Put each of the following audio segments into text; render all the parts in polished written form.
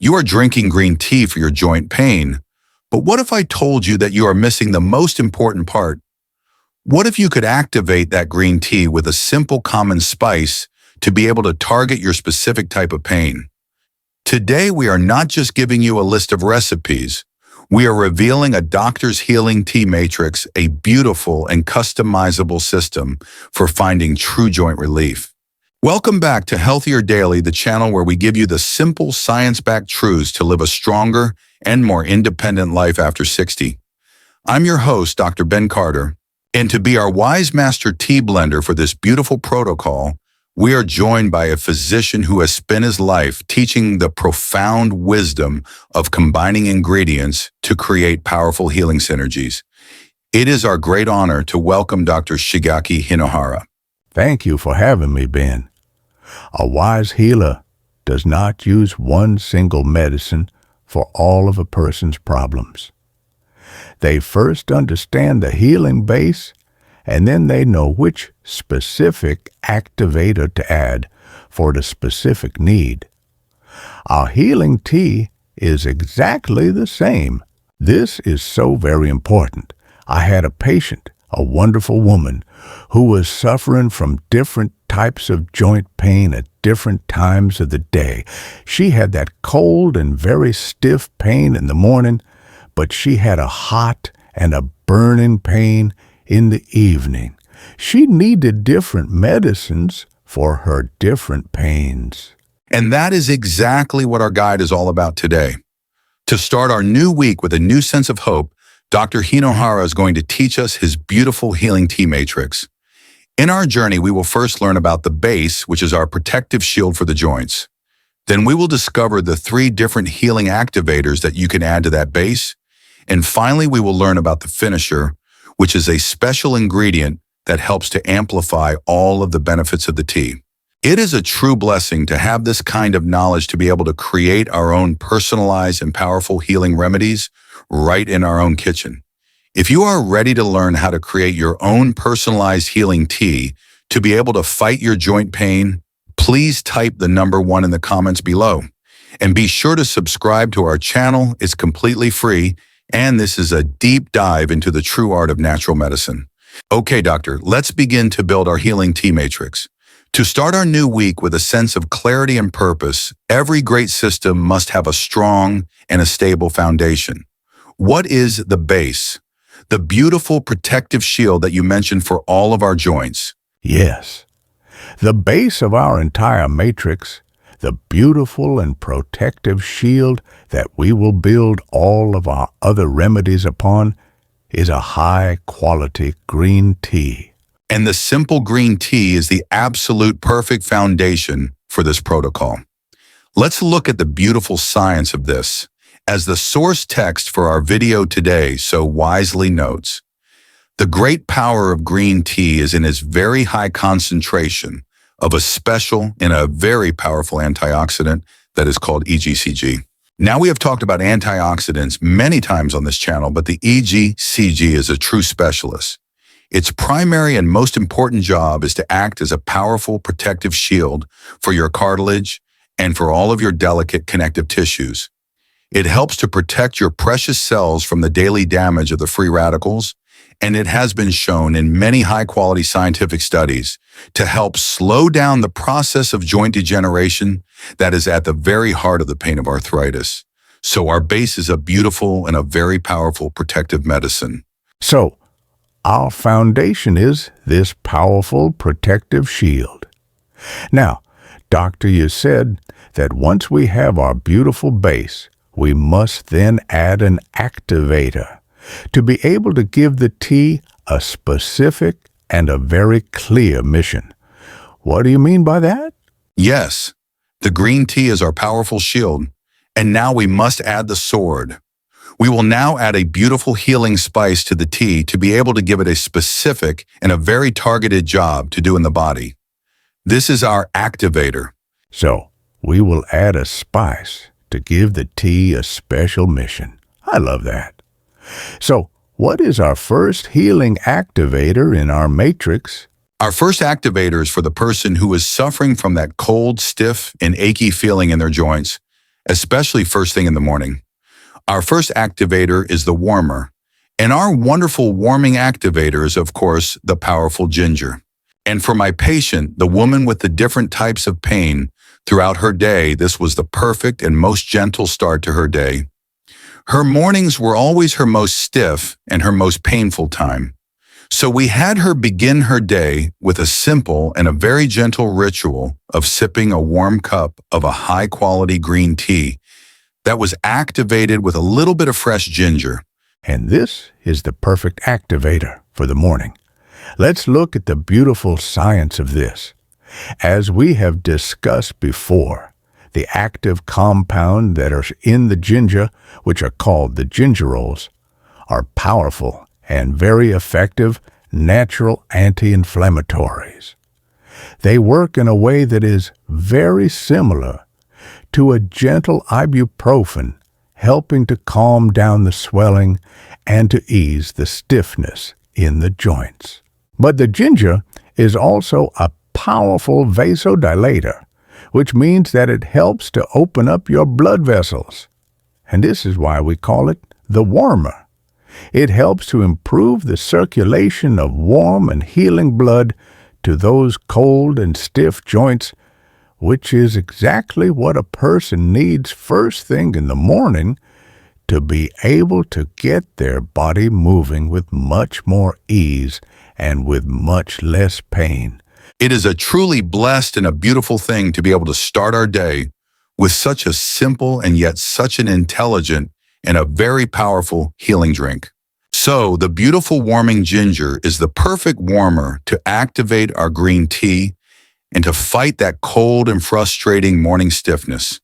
You are drinking green tea for your joint pain, but what if I told you that you are missing the most important part? What if you could activate that green tea with a simple common spice to be able to target your specific type of pain? Today, we are not just giving you a list of recipes. We are revealing a doctor's healing tea matrix, a beautiful and customizable system for finding true joint relief. Welcome back to Healthier Daily, the channel where we give you the simple science-backed truths to live a stronger and more independent life after 60. I'm your host, Dr. Ben Carter, and to be our wise master tea blender for this beautiful protocol, we are joined by a physician who has spent his life teaching the profound wisdom of combining ingredients to create powerful healing synergies. It is our great honor to welcome Dr. Shigeaki Hinohara. Thank you for having me, Ben. A wise healer does not use one single medicine for all of a person's problems. They first understand the healing base, and then they know which specific activator to add for the specific need. Our healing tea is exactly the same. This is so very important. I had a patient, a wonderful woman, who was suffering from different types of joint pain at different times of the day. She had that cold and very stiff pain in the morning, but she had a hot and a burning pain in the evening. She needed different medicines for her different pains. And that is exactly what our guide is all about today. To start our new week with a new sense of hope, Dr. Hinohara is going to teach us his beautiful healing tea matrix. In our journey, we will first learn about the base, which is our protective shield for the joints. Then we will discover the 3 different healing activators that you can add to that base. And finally, we will learn about the finisher, which is a special ingredient that helps to amplify all of the benefits of the tea. It is a true blessing to have this kind of knowledge to be able to create our own personalized and powerful healing remedies right in our own kitchen. If you are ready to learn how to create your own personalized healing tea to be able to fight your joint pain, please type the number 1 in the comments below. And be sure to subscribe to our channel. It's completely free. And this is a deep dive into the true art of natural medicine. Okay, doctor, let's begin to build our healing tea matrix. To start our new week with a sense of clarity and purpose, every great system must have a strong and a stable foundation. What is the base? The beautiful protective shield that you mentioned for all of our joints. Yes, the base of our entire matrix, the beautiful and protective shield that we will build all of our other remedies upon, is a high-quality green tea. And the simple green tea is the absolute perfect foundation for this protocol. Let's look at the beautiful science of this. As the source text for our video today so wisely notes, the great power of green tea is in its very high concentration of a special and a very powerful antioxidant that is called EGCG. Now, we have talked about antioxidants many times on this channel, but the EGCG is a true specialist. Its primary and most important job is to act as a powerful protective shield for your cartilage and for all of your delicate connective tissues. It helps to protect your precious cells from the daily damage of the free radicals, and it has been shown in many high-quality scientific studies to help slow down the process of joint degeneration that is at the very heart of the pain of arthritis. So our base is a beautiful and a very powerful protective medicine. So, our foundation is this powerful protective shield. Now, Doctor, you said that once we have our beautiful base, we must then add an activator to be able to give the tea a specific and a very clear mission. What do you mean by that? Yes, the green tea is our powerful shield, and now we must add the sword. We will now add a beautiful healing spice to the tea to be able to give it a specific and a very targeted job to do in the body. This is our activator. So, we will add a spice to give the tea a special mission. I love that. So, what is our first healing activator in our matrix? Our first activator is for the person who is suffering from that cold, stiff, and achy feeling in their joints. especially first thing in the morning. Our first activator is the warmer, and our wonderful warming activator is, of course, the powerful ginger. And for my patient, the woman with the different types of pain throughout her day, this was the perfect and most gentle start to her day. Her mornings were always her most stiff and her most painful time. So we had her begin her day with a simple and a very gentle ritual of sipping a warm cup of a high-quality green tea that was activated with a little bit of fresh ginger. And this is the perfect activator for the morning. Let's look at the beautiful science of this. As we have discussed before, the active compounds that are in the ginger, which are called the gingerols, are powerful and very effective natural anti-inflammatories. They work in a way that is very similar to a gentle ibuprofen, helping to calm down the swelling and to ease the stiffness in the joints. But the ginger is also a powerful vasodilator, which means that it helps to open up your blood vessels. And this is why we call it the warmer. It helps to improve the circulation of warm and healing blood to those cold and stiff joints, which is exactly what a person needs first thing in the morning to be able to get their body moving with much more ease and with much less pain. It is a truly blessed and a beautiful thing to be able to start our day with such a simple and yet such an intelligent and a very powerful healing drink. So the beautiful warming ginger is the perfect warmer to activate our green tea and to fight that cold and frustrating morning stiffness.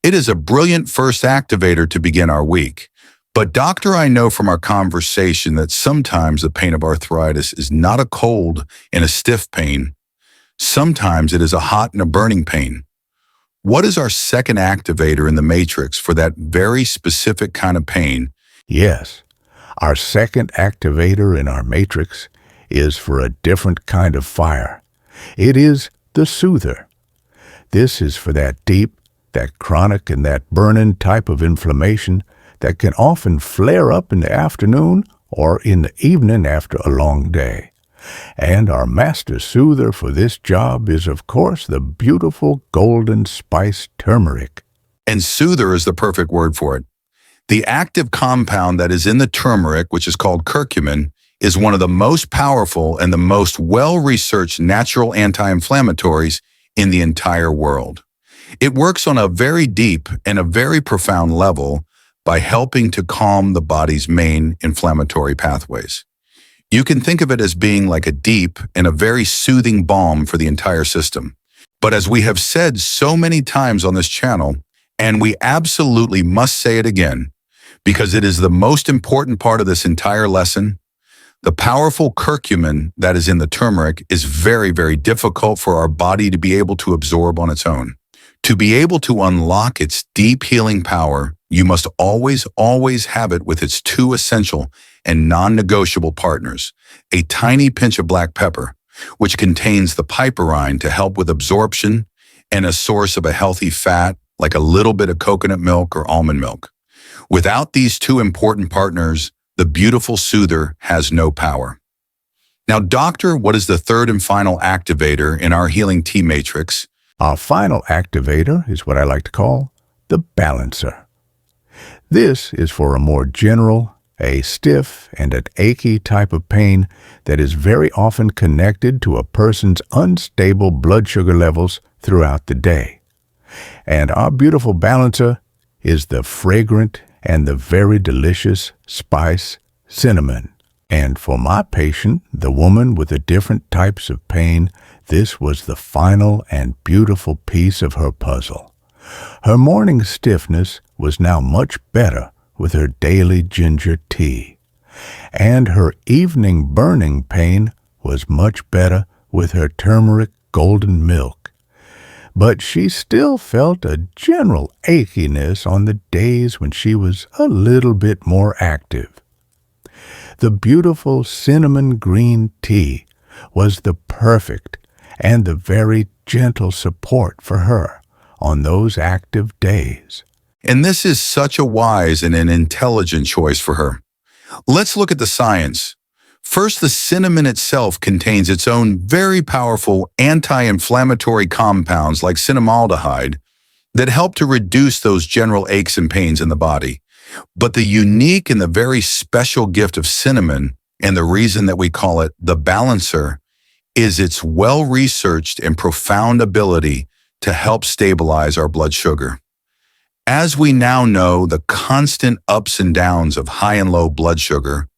It is a brilliant first activator to begin our week. But doctor, I know from our conversation that sometimes the pain of arthritis is not a cold and a stiff pain. Sometimes it is a hot and a burning pain. What is our second activator in the matrix for that very specific kind of pain? Yes, our second activator in our matrix is for a different kind of fire. It is the soother. This is for that deep, that chronic, and that burning type of inflammation that can often flare up in the afternoon or in the evening after a long day. And our master soother for this job is, of course, the beautiful golden spice turmeric. And soother is the perfect word for it. The active compound that is in the turmeric, which is called curcumin, is one of the most powerful and the most well-researched natural anti-inflammatories in the entire world. It works on a very deep and a very profound level by helping to calm the body's main inflammatory pathways. You can think of it as being like a deep and a very soothing balm for the entire system. But as we have said so many times on this channel, and we absolutely must say it again, because it is the most important part of this entire lesson, the powerful curcumin that is in the turmeric is very, very difficult for our body to be able to absorb on its own. To be able to unlock its deep healing power, you must always have it with its two essential and non-negotiable partners, a tiny pinch of black pepper, which contains the piperine to help with absorption, and a source of a healthy fat like a little bit of coconut milk or almond milk. Without these two important partners, the beautiful soother has no power. Now, doctor, what is the third and final activator in our healing tea matrix? Our final activator is what I like to call the balancer. This is for a more general, a stiff and an achy type of pain that is very often connected to a person's unstable blood sugar levels throughout the day. And our beautiful balancer is the fragrant and the very delicious spice cinnamon. And for my patient, the woman with the different types of pain, this was the final and beautiful piece of her puzzle. Her morning stiffness was now much better with her daily ginger tea, and her evening burning pain was much better with her turmeric golden milk. But she still felt a general achiness on the days when she was a little bit more active. The beautiful cinnamon green tea was the perfect and the very gentle support for her on those active days. And this is such a wise and an intelligent choice for her. Let's look at the science. First, the cinnamon itself contains its own very powerful anti-inflammatory compounds like cinnamaldehyde that help to reduce those general aches and pains in the body. But the unique and the very special gift of cinnamon, and the reason that we call it the balancer, is its well-researched and profound ability to help stabilize our blood sugar. As we now know, the constant ups and downs of high and low blood sugar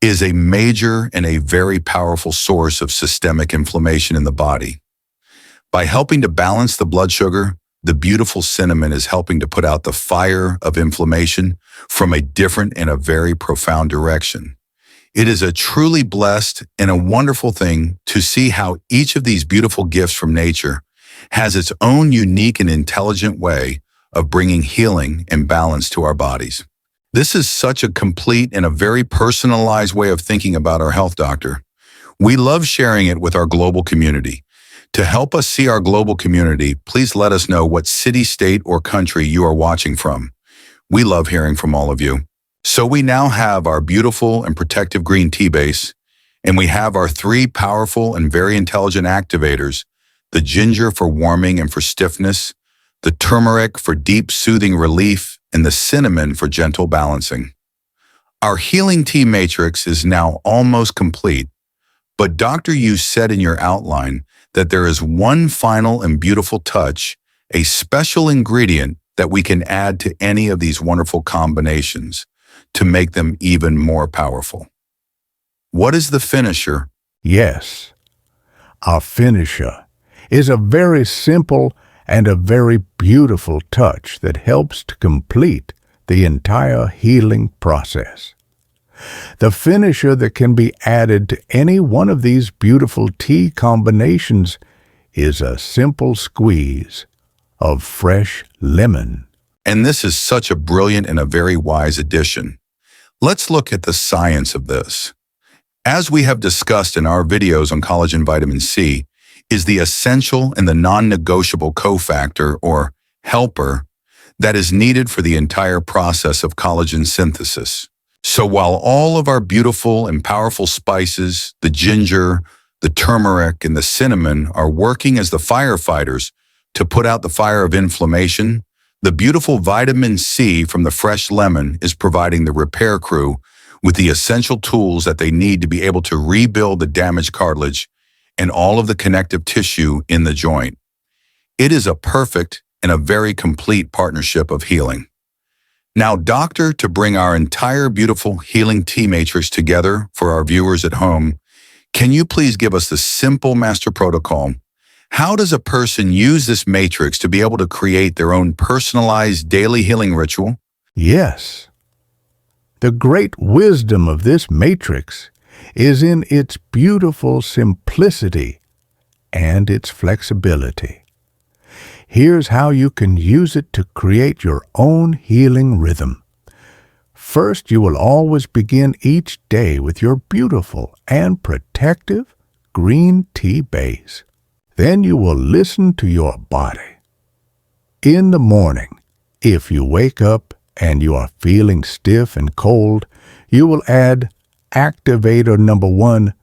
is a major and a very powerful source of systemic inflammation in the body. By helping to balance the blood sugar, the beautiful cinnamon is helping to put out the fire of inflammation from a different and a very profound direction. It is a truly blessed and a wonderful thing to see how each of these beautiful gifts from nature has its own unique and intelligent way of bringing healing and balance to our bodies. This is such a complete and a very personalized way of thinking about our health doctor. We love sharing it with our global community. To help us see our global community, please let us know what city, state, or country you are watching from. We love hearing from all of you. So we now have our beautiful and protective green tea base, and we have our 3 powerful and very intelligent activators: the ginger for warming and for stiffness, the turmeric for deep soothing relief, and the cinnamon for gentle balancing. Our healing tea matrix is now almost complete, but Dr. Yu said in your outline that there is one final and beautiful touch, a special ingredient that we can add to any of these wonderful combinations to make them even more powerful. What is the finisher? Yes, our finisher is a very simple and a very beautiful touch that helps to complete the entire healing process. The finisher that can be added to any one of these beautiful tea combinations is a simple squeeze of fresh lemon. And this is such a brilliant and a very wise addition. Let's look at the science of this. As we have discussed in our videos on collagen vitamin C, is the essential and the non-negotiable cofactor or helper that is needed for the entire process of collagen synthesis. So while all of our beautiful and powerful spices, the ginger, the turmeric, and the cinnamon are working as the firefighters to put out the fire of inflammation, the beautiful vitamin C from the fresh lemon is providing the repair crew with the essential tools that they need to be able to rebuild the damaged cartilage and all of the connective tissue in the joint. It is a perfect and a very complete partnership of healing. Now, doctor, to bring our entire beautiful healing tea matrix together for our viewers at home, can you please give us the simple master protocol? How does a person use this matrix to be able to create their own personalized daily healing ritual? Yes. The great wisdom of this matrix is in its beautiful simplicity and its flexibility. Here's how you can use it to create your own healing rhythm. First, you will always begin each day with your beautiful and protective green tea base. Then you will listen to your body. In the morning, if you wake up and you are feeling stiff and cold, you will add activator number 1,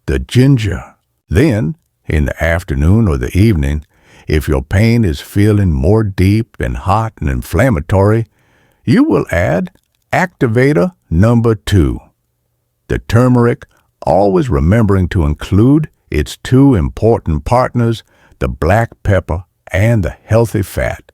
the ginger. Then, in the afternoon or the evening, if your pain is feeling more deep and hot and inflammatory, you will add activator number 2, the turmeric, always remembering to include its 2 important partners, the black pepper and the healthy fat,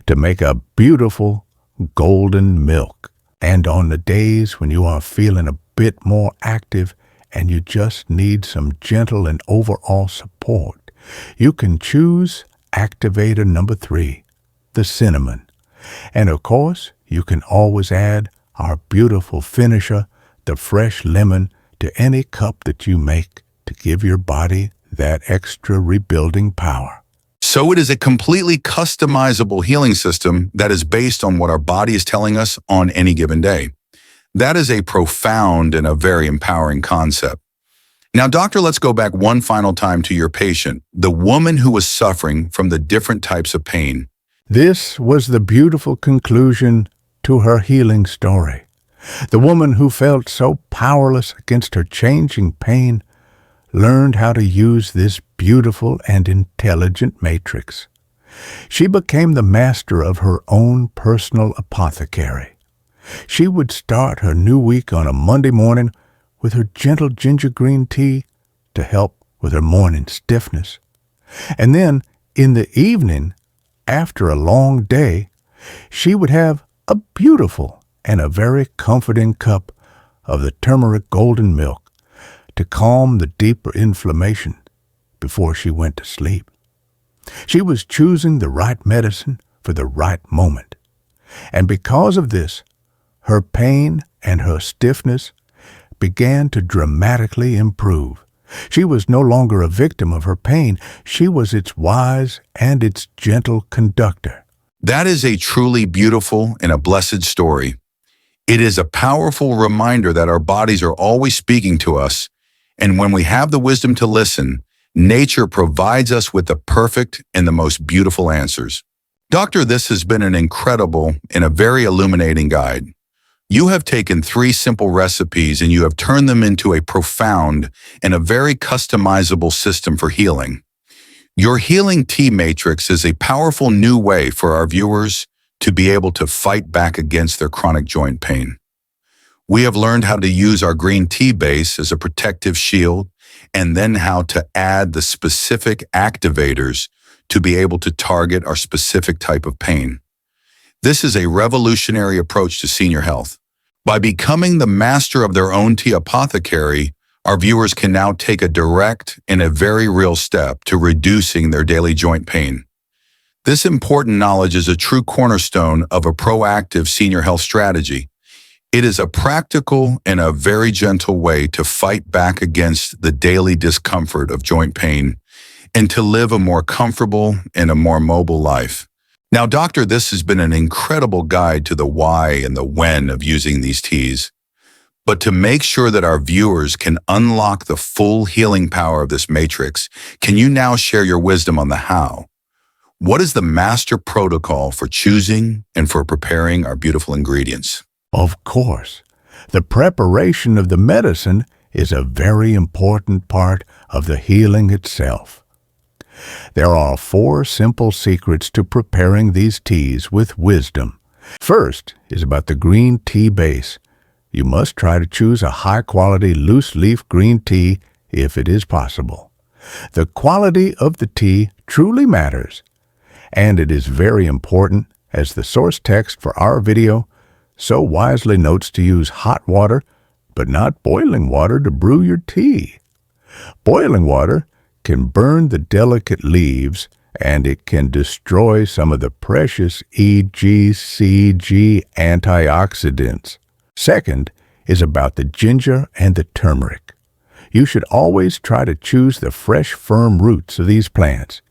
to make a beautiful golden milk. And on the days when you are feeling a bit more active and you just need some gentle and overall support, you can choose activator number 3, the cinnamon. And of course, you can always add our beautiful finisher, the fresh lemon, to any cup that you make to give your body that extra rebuilding power. So it is a completely customizable healing system that is based on what our body is telling us on any given day. That is a profound and a very empowering concept. Now, doctor, let's go back one final time to your patient, the woman who was suffering from the different types of pain. This was the beautiful conclusion to her healing story. The woman who felt so powerless against her changing pain learned how to use this beautiful and intelligent matrix. She became the master of her own personal apothecary. She would start her new week on a Monday morning with her gentle ginger green tea to help with her morning stiffness. And then, in the evening, after a long day, she would have a beautiful and a very comforting cup of the turmeric golden milk to calm the deeper inflammation before she went to sleep. She was choosing the right medicine for the right moment. And because of this, her pain and her stiffness began to dramatically improve. She was no longer a victim of her pain. She was its wise and its gentle conductor. That is a truly beautiful and a blessed story. It is a powerful reminder that our bodies are always speaking to us, and when we have the wisdom to listen, nature provides us with the perfect and the most beautiful answers. Doctor, this has been an incredible and a very illuminating guide. You have taken 3 simple recipes and you have turned them into a profound and a very customizable system for healing. Your healing tea matrix is a powerful new way for our viewers to be able to fight back against their chronic joint pain. We have learned how to use our green tea base as a protective shield and then how to add the specific activators to be able to target our specific type of pain. This is a revolutionary approach to senior health. By becoming the master of their own tea apothecary, our viewers can now take a direct and a very real step to reducing their daily joint pain. This important knowledge is a true cornerstone of a proactive senior health strategy. It is a practical and a very gentle way to fight back against the daily discomfort of joint pain and to live a more comfortable and a more mobile life. Now, Doctor, this has been an incredible guide to the why and the when of using these teas. But to make sure that our viewers can unlock the full healing power of this matrix, can you now share your wisdom on the how? What is the master protocol for choosing and for preparing our beautiful ingredients? Of course, the preparation of the medicine is a very important part of the healing itself. There are 4 simple secrets to preparing these teas with wisdom. First is about the green tea base. You must try to choose a high-quality loose-leaf green tea if it is possible. The quality of the tea truly matters, and it is very important, as the source text for our video so wisely notes, to use hot water, but not boiling water to brew your tea. Boiling water can burn the delicate leaves, and it can destroy some of the precious EGCG antioxidants. Second is about the ginger and the turmeric. You should always try to choose the fresh, firm roots of these plants.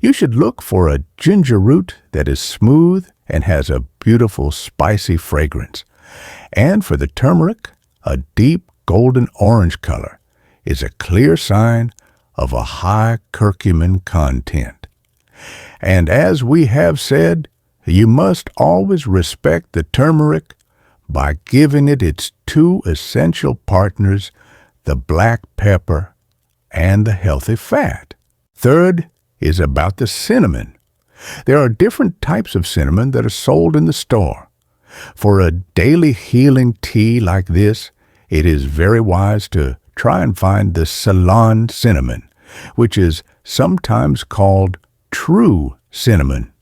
You should look for a ginger root that is smooth and has a beautiful spicy fragrance. And for the turmeric, a deep golden orange color is a clear sign of a high curcumin content. And as we have said, you must always respect the turmeric by giving it its 2 essential partners, the black pepper and the healthy fat. Third is about the cinnamon. There are different types of cinnamon that are sold in the store. For a daily healing tea like this, it is very wise to try and find the Ceylon cinnamon, which is sometimes called true cinnamon.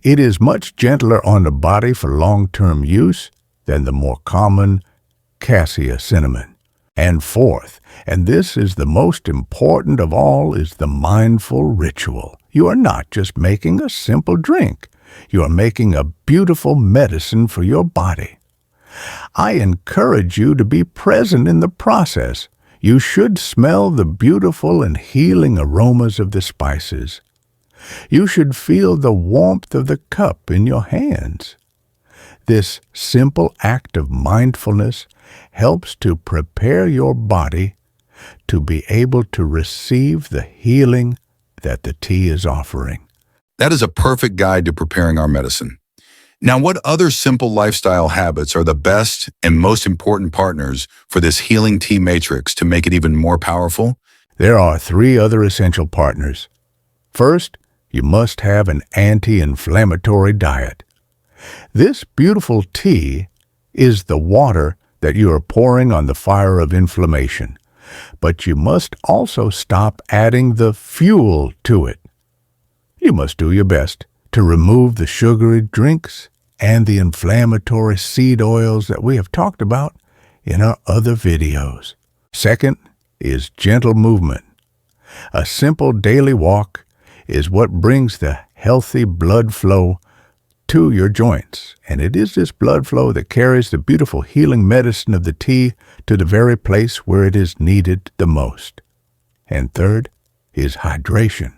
It is much gentler on the body for long-term use than the more common cassia cinnamon. And fourth, and this is the most important of all, is the mindful ritual. You are not just making a simple drink. You are making a beautiful medicine for your body. I encourage you to be present in the process. You should smell the beautiful and healing aromas of the spices. You should feel the warmth of the cup in your hands. This simple act of mindfulness helps to prepare your body to be able to receive the healing that the tea is offering. That is a perfect guide to preparing our medicine. Now, what other simple lifestyle habits are the best and most important partners for this healing tea matrix to make it even more powerful? There are 3 other essential partners. First, you must have an anti-inflammatory diet. This beautiful tea is the water that you are pouring on the fire of inflammation, but you must also stop adding the fuel to it. You must do your best to remove the sugary drinks and the inflammatory seed oils that we have talked about in our other videos. Second is gentle movement. A simple daily walk is what brings the healthy blood flow to your joints, and it is this blood flow that carries the beautiful healing medicine of the tea to the very place where it is needed the most. And third is hydration.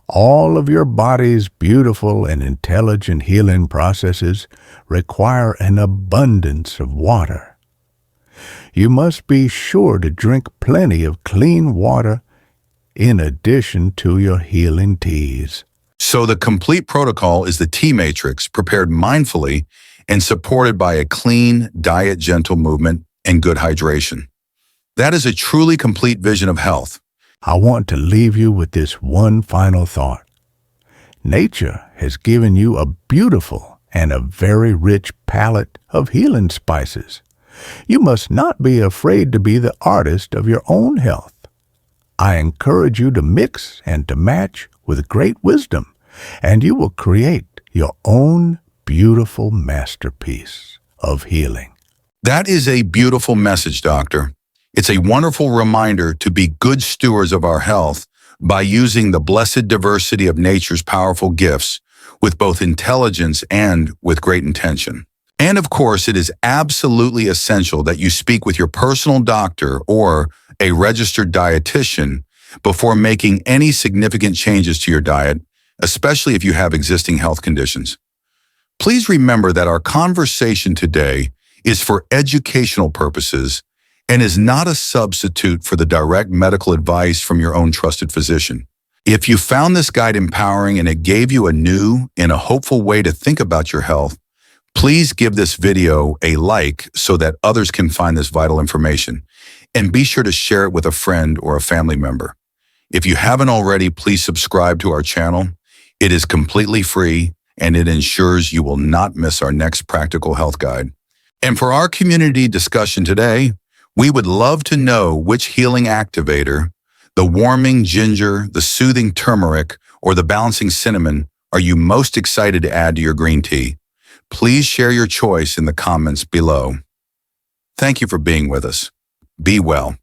All of your body's beautiful and intelligent healing processes require an abundance of water. You must be sure to drink plenty of clean water in addition to your healing teas. So the complete protocol is the tea matrix prepared mindfully and supported by a clean, diet-gentle movement and good hydration. That is a truly complete vision of health. I want to leave you with this one final thought. Nature has given you a beautiful and a very rich palette of healing spices. You must not be afraid to be the artist of your own health. I encourage you to mix and to match with great wisdom, and you will create your own beautiful masterpiece of healing. That is a beautiful message, Doctor. It's a wonderful reminder to be good stewards of our health by using the blessed diversity of nature's powerful gifts with both intelligence and with great intention. And of course, it is absolutely essential that you speak with your personal doctor or a registered dietitian before making any significant changes to your diet, especially if you have existing health conditions. Please remember that our conversation today is for educational purposes and is not a substitute for the direct medical advice from your own trusted physician. If you found this guide empowering and it gave you a new and a hopeful way to think about your health, please give this video a like so that others can find this vital information. And be sure to share it with a friend or a family member. If you haven't already, please subscribe to our channel. It is completely free and it ensures you will not miss our next practical health guide. And for our community discussion today, we would love to know which healing activator, the warming ginger, the soothing turmeric, or the balancing cinnamon are you most excited to add to your green tea? Please share your choice in the comments below. Thank you for being with us. Be well.